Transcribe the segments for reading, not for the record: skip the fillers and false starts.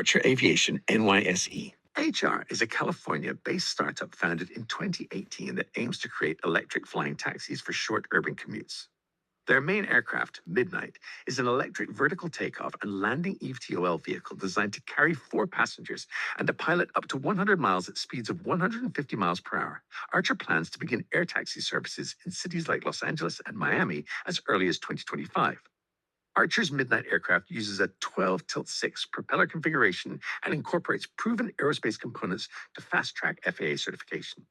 Archer Aviation, NYSE. ACHR is a California-based startup founded in 2018 that aims to create electric flying taxis for short urban commutes. Their main aircraft, Midnight, is an electric vertical takeoff and landing eVTOL vehicle designed to carry 4 passengers and to pilot up to 100 miles at speeds of 150 miles per hour. Archer plans to begin air taxi services in cities like Los Angeles and Miami as early as 2025. Archer's Midnight aircraft uses a 12-tilt-6 propeller configuration and incorporates proven aerospace components to fast-track FAA certification.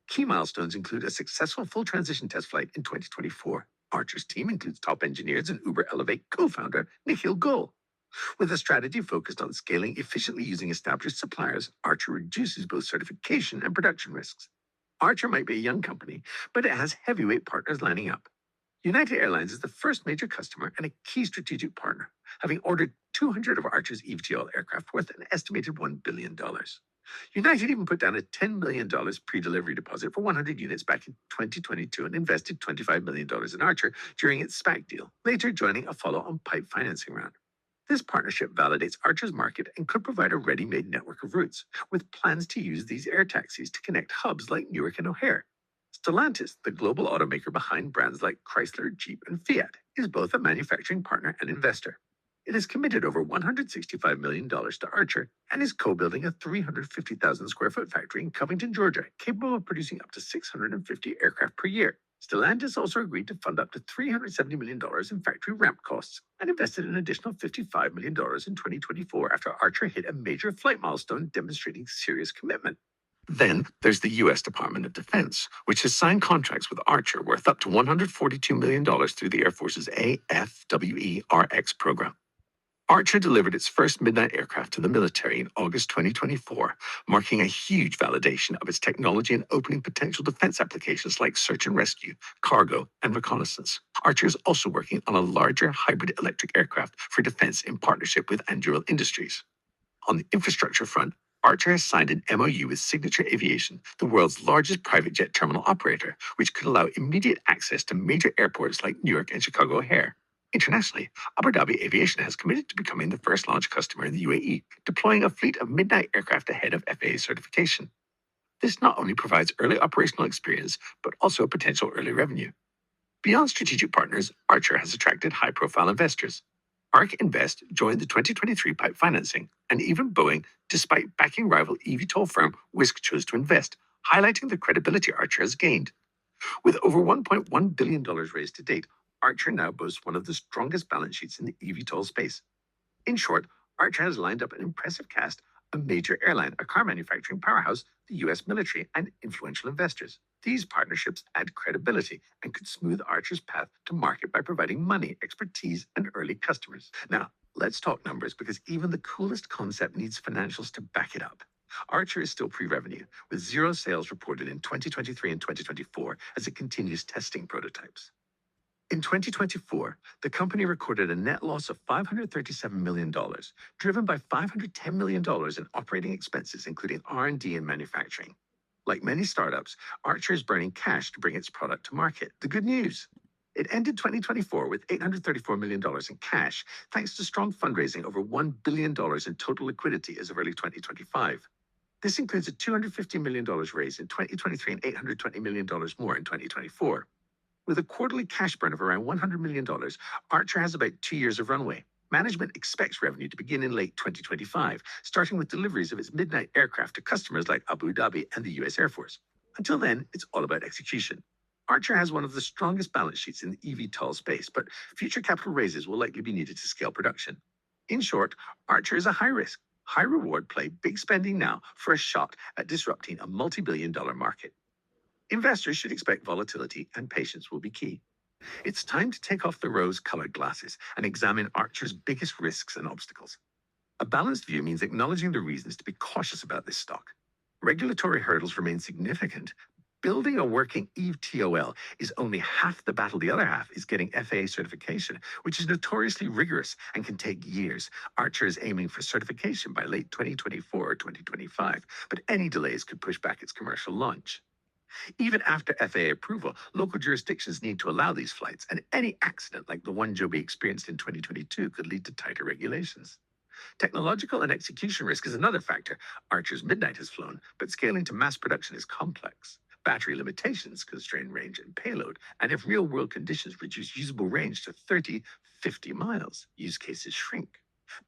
Key milestones include a successful full transition test flight in 2024. Archer's team includes top engineers and Uber Elevate co-founder Nikhil Goel. With a strategy focused on scaling efficiently using established suppliers, Archer reduces both certification and production risks. Archer might be a young company, but it has heavyweight partners lining up. United Airlines is the first major customer and a key strategic partner, having ordered 200 of Archer's eVTOL aircraft worth an estimated $1 billion. United even put down a $10 million pre-delivery deposit for 100 units back in 2022 and invested $25 million in Archer during its SPAC deal, later joining a follow-on PIPE financing round. This partnership validates Archer's market and could provide a ready-made network of routes, with plans to use these air taxis to connect hubs like Newark and O'Hare. Stellantis, the global automaker behind brands like Chrysler, Jeep, and Fiat, is both a manufacturing partner and investor. It has committed over $165 million to Archer and is co-building a 350,000 square foot factory in Covington, Georgia, capable of producing up to 650 aircraft per year. Stellantis also agreed to fund up to $370 million in factory ramp costs and invested an additional $55 million in 2024 after Archer hit a major flight milestone demonstrating serious commitment. Then there's the U.S. Department of Defense, which has signed contracts with Archer worth up to $142 million through the Air Force's AFWE-RX program. Archer delivered its first Midnight aircraft to the military in August 2024, marking a huge validation of its technology and opening potential defense applications like search and rescue, cargo, and reconnaissance. Archer is also working on a larger hybrid electric aircraft for defense in partnership with Anduril Industries. On the infrastructure front, Archer has signed an MOU with Signature Aviation, the world's largest private jet terminal operator, which could allow immediate access to major airports like Newark and Chicago O'Hare. Internationally, Abu Dhabi Aviation has committed to becoming the first launch customer in the UAE, deploying a fleet of Midnight aircraft ahead of FAA certification. This not only provides early operational experience, but also potential early revenue. Beyond strategic partners, Archer has attracted high-profile investors. ARK Invest joined the 2023 PIPE financing, and even Boeing, despite backing rival eVTOL firm Wisk, chose to invest, highlighting the credibility Archer has gained. With over $1.1 billion raised to date, Archer now boasts one of the strongest balance sheets in the eVTOL space. In short, Archer has lined up an impressive cast, a major airline, a car manufacturing powerhouse, the U.S. military, and influential investors. These partnerships add credibility and could smooth Archer's path to market by providing money, expertise, and early customers. Now, let's talk numbers, because even the coolest concept needs financials to back it up. Archer is still pre-revenue, with 0 sales reported in 2023 and 2024 as it continues testing prototypes. In 2024, the company recorded a net loss of $537 million, driven by $510 million in operating expenses, including R&D and manufacturing. Like many startups, Archer is burning cash to bring its product to market. The good news: it ended 2024 with $834 million in cash, thanks to strong fundraising over $1 billion in total liquidity as of early 2025. This includes a $250 million raise in 2023 and $820 million more in 2024. With a quarterly cash burn of around $100 million, Archer has about 2 years of runway. Management expects revenue to begin in late 2025, starting with deliveries of its Midnight aircraft to customers like Abu Dhabi and the U.S. Air Force. Until then, it's all about execution. Archer has one of the strongest balance sheets in the eVTOL space, but future capital raises will likely be needed to scale production. In short, Archer is a high-risk, high-reward play, big spending now for a shot at disrupting a multi-billion-dollar market. Investors should expect volatility, and patience will be key. It's time to take off the rose-colored glasses and examine Archer's biggest risks and obstacles. A balanced view means acknowledging the reasons to be cautious about this stock. Regulatory hurdles remain significant. Building a working eVTOL is only half the battle. The other half is getting FAA certification, which is notoriously rigorous and can take years. Archer is aiming for certification by late 2024 or 2025, but any delays could push back its commercial launch. Even after FAA approval, local jurisdictions need to allow these flights, and any accident like the one Joby experienced in 2022 could lead to tighter regulations. Technological and execution risk is another factor. Archer's Midnight has flown, but scaling to mass production is complex. Battery limitations constrain range and payload, and if real world conditions reduce usable range to 30, 50 miles, use cases shrink.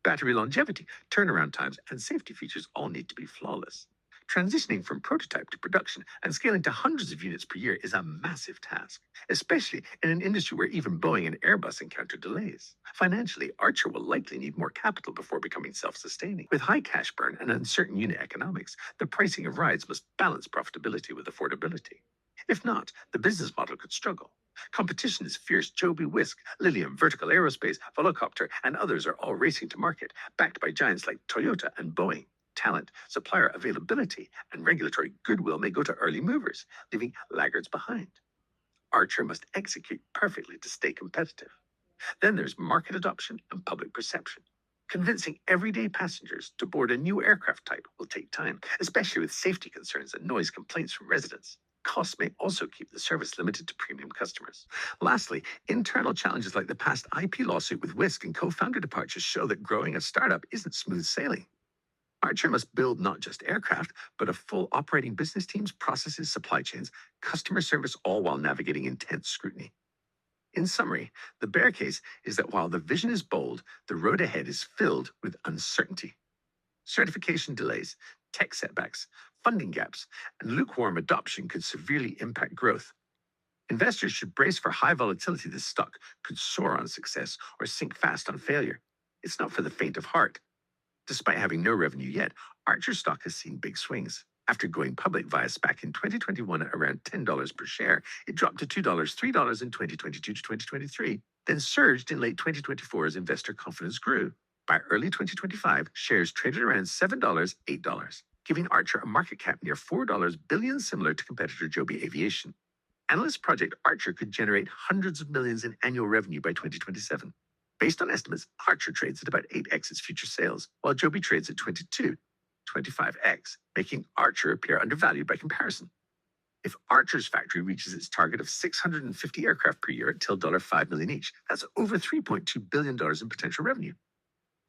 Battery longevity, turnaround times, and safety features all need to be flawless. Transitioning from prototype to production and scaling to hundreds of units per year is a massive task, especially in an industry where even Boeing and Airbus encounter delays. Financially, Archer will likely need more capital before becoming self-sustaining. With high cash burn and uncertain unit economics, the pricing of rides must balance profitability with affordability. If not, the business model could struggle. Competition is fierce. Joby, Whisk, Lilium, Vertical Aerospace, Volocopter, and others are all racing to market, backed by giants like Toyota and Boeing. Talent, supplier availability, and regulatory goodwill may go to early movers, leaving laggards behind. Archer must execute perfectly to stay competitive. Then there's market adoption and public perception. Convincing everyday passengers to board a new aircraft type will take time, especially with safety concerns and noise complaints from residents. Costs may also keep the service limited to premium customers. Lastly, internal challenges like the past IP lawsuit with Whisk and co-founder departures show that growing a startup isn't smooth sailing. Archer must build not just aircraft, but a full operating business teams, processes, supply chains, customer service, all while navigating intense scrutiny. In summary, the bear case is that while the vision is bold, the road ahead is filled with uncertainty. Certification delays, tech setbacks, funding gaps, and lukewarm adoption could severely impact growth. Investors should brace for high volatility. This stock could soar on success or sink fast on failure. It's not for the faint of heart. Despite having no revenue yet, Archer stock has seen big swings. After going public via SPAC in 2021 at around $10 per share, it dropped to $2, $3 in 2022 to 2023, then surged in late 2024 as investor confidence grew. By early 2025, shares traded around $7, $8, giving Archer a market cap near $4 billion, similar to competitor Joby Aviation. Analysts project Archer could generate hundreds of millions in annual revenue by 2027. Based on estimates, Archer trades at about 8x its future sales, while Joby trades at 22, 25x, making Archer appear undervalued by comparison. If Archer's factory reaches its target of 650 aircraft per year at till $5 million each, that's over $3.2 billion in potential revenue.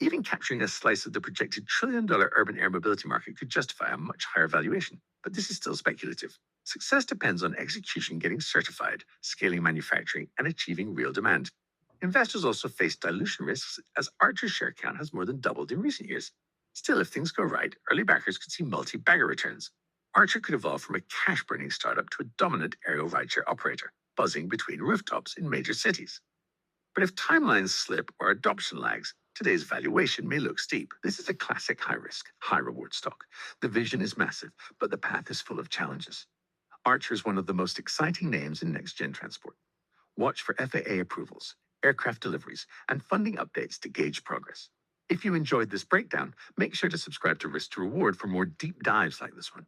Even capturing a slice of the projected $1 trillion urban air mobility market could justify a much higher valuation, but this is still speculative. Success depends on execution, getting certified, scaling manufacturing, and achieving real demand. Investors also face dilution risks as Archer's share count has more than doubled in recent years. Still, if things go right, early backers could see multi-bagger returns. Archer could evolve from a cash-burning startup to a dominant aerial rideshare operator, buzzing between rooftops in major cities. But if timelines slip or adoption lags, today's valuation may look steep. This is a classic high-risk, high-reward stock. The vision is massive, but the path is full of challenges. Archer is one of the most exciting names in next-gen transport. Watch for FAA approvals, aircraft deliveries, and funding updates to gauge progress. If you enjoyed this breakdown, make sure to subscribe to Risk to Reward for more deep dives like this one.